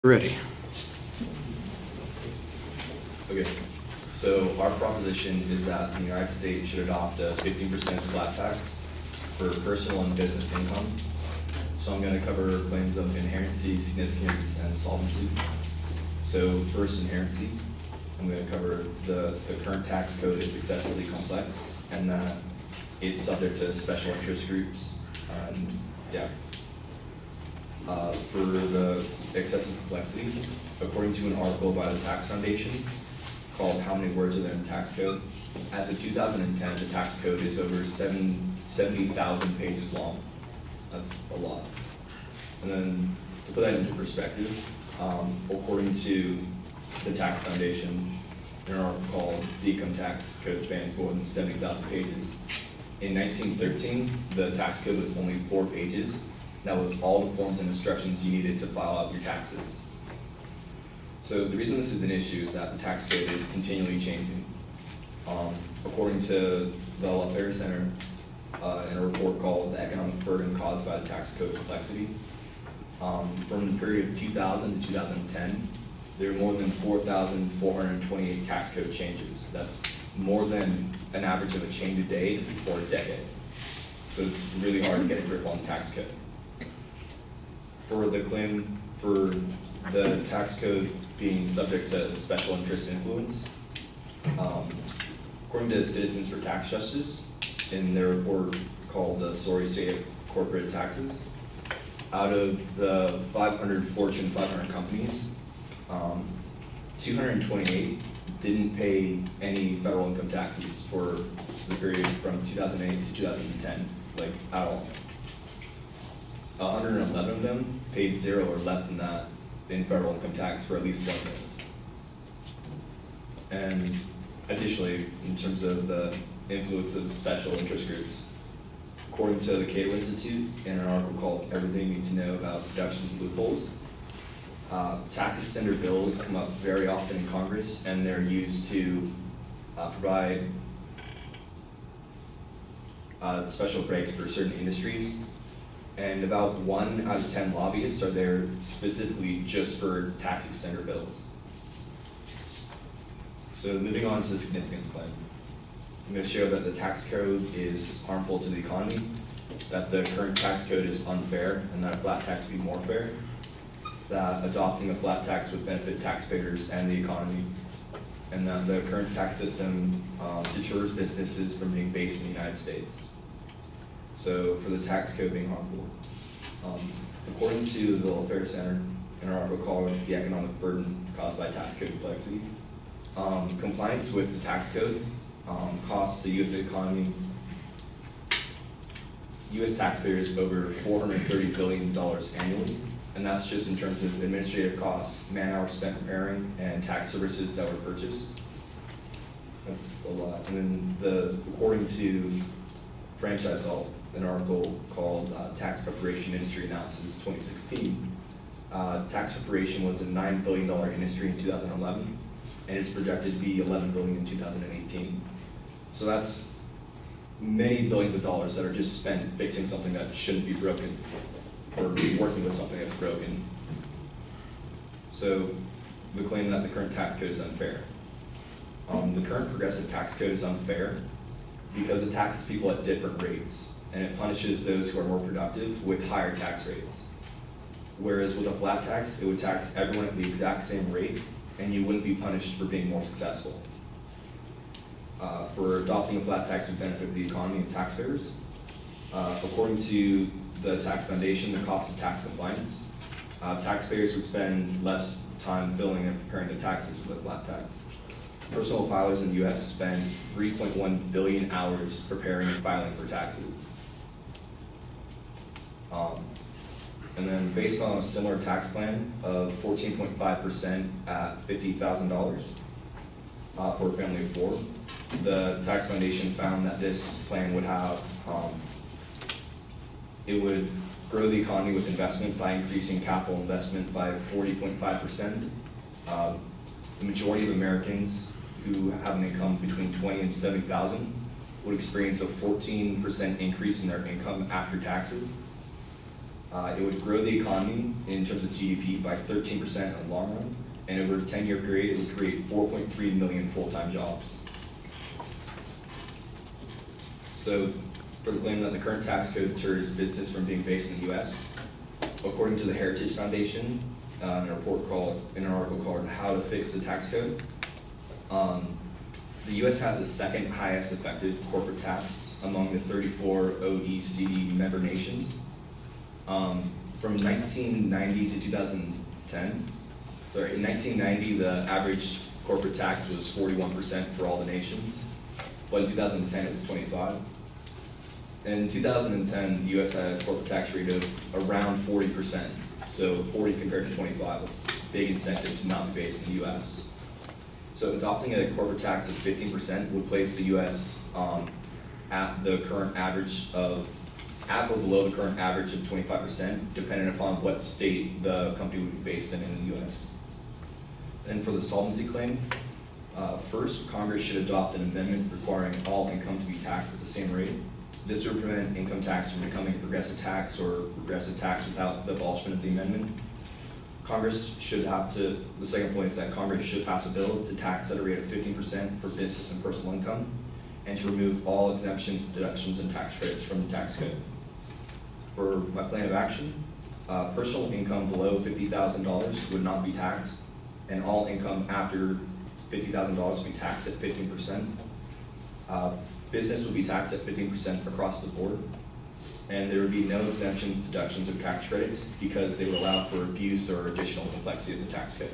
Ready. Okay, so our proposition is that the United States should adopt a 15% flat tax for personal and business income. So I'm gonna cover claims of inherency, significance, and solvency. So first, inherency. I'm gonna cover the current tax code is excessively complex and that it's subject to special interest groups. For the excessive complexity, according to an article by the Tax Foundation called How Many Words Are There in the Tax Code? As of 2010, the tax code is over 70,000 pages long. That's a lot. And then to put that into perspective, according to the Tax Foundation, in an article called The Income Tax Code spans more than 70,000 pages. In 1913, the tax code was only 4 pages. That was all the forms and instructions you needed to file out your taxes. So the reason this is an issue is that the tax code is continually changing. According to the Law Affairs Center, in a report called The Economic Burden Caused by the Tax Code Complexity, from the period of 2000 to 2010, there were more than 4,428 tax code changes. That's more than an average of a change a day for a decade. So it's really hard to get a grip on the tax code. For the claim for the tax code being subject to special interest influence, according to Citizens for Tax Justice, in their report called the Sorry State of Corporate Taxes, out of the 500 Fortune 500 companies, 228 didn't pay any federal income taxes for the period from 2008 to 2010, like at all. 111 of them paid 0 or less than that in federal income tax for at least 1 year. And additionally, in terms of the influence of special interest groups, according to the Cato Institute, in an article called Everything You Need to Know About Deductions and Loopholes, tax extender bills come up very often in Congress, and they're used to provide special breaks for certain industries. And about 1 out of 10 lobbyists are there specifically just for tax extender bills. So moving on to the significance claim. I'm going to show that the tax code is harmful to the economy, that the current tax code is unfair, and that a flat tax would be more fair, that adopting a flat tax would benefit taxpayers and the economy, and that the current tax system deters businesses from being based in the United States. So for the tax code being harmful, according to the Law Affairs Center, in an article called The Economic Burden Caused by Tax Code Complexity, compliance with the tax code costs the U.S. economy, U.S. taxpayers over $430 billion annually, and that's just in terms of administrative costs, man hours spent preparing, and tax services that were purchased. That's a lot. And then according to Franchise Hall, an article called Tax Preparation Industry Analysis 2016, tax preparation was a $9 billion industry in 2011, and it's projected to be $11 billion in 2018. So that's many billions of dollars that are just spent fixing something that shouldn't be broken, or working with something that's broken. So the claim that the current tax code is unfair. The current progressive tax code is unfair because it taxes people at different rates, and it punishes those who are more productive with higher tax rates. Whereas with a flat tax, it would tax everyone at the exact same rate, and you wouldn't be punished for being more successful. For adopting a flat tax would benefit the economy and taxpayers. According to the Tax Foundation, the cost of tax compliance, taxpayers would spend less time filling and preparing their taxes with a flat tax. Personal filers in the U.S. spend 3.1 billion hours preparing and filing for taxes. And then based on a similar tax plan of 14.5% at $50,000 for a family of 4, the Tax Foundation found that this plan would have, it would grow the economy with investment by increasing capital investment by 40.5%. The majority of Americans who have an income between 20 and 70,000 would experience a 14% increase in their income after taxes. It would grow the economy in terms of GDP by 13% in the long run, and over a 10-year period, it would create 4.3 million full-time jobs. So, for the claim that the current tax code deters business from being based in the U.S., according to the Heritage Foundation, in an article called "How to Fix the Tax Code," the U.S. has the second highest effective corporate tax among the 34 OECD member nations. From 1990 to 2010, in 1990, the average corporate tax was 41% for all the nations, but in 2010 it was 25%. In 2010, the U.S. had a corporate tax rate of around 40%, so 40 compared to 25, that's a big incentive to not be based in the U.S. So adopting a corporate tax of 15% would place the U.S. At the current average at or below the current average of 25%, depending upon what state the company would be based in the U.S. And for the solvency claim, first, Congress should adopt an amendment requiring all income to be taxed at the same rate. This would prevent income tax from becoming a progressive tax or regressive tax without the abolishment of the amendment. The second point is that Congress should pass a bill to tax at a rate of 15% for business and personal income, and to remove all exemptions, deductions, and tax credits from the tax code. For my plan of action, personal income below $50,000 would not be taxed, and all income after $50,000 would be taxed at 15%. Business would be taxed at 15% across the board, and there would be no exemptions, deductions, or tax credits because they would allow for abuse or additional complexity of the tax code.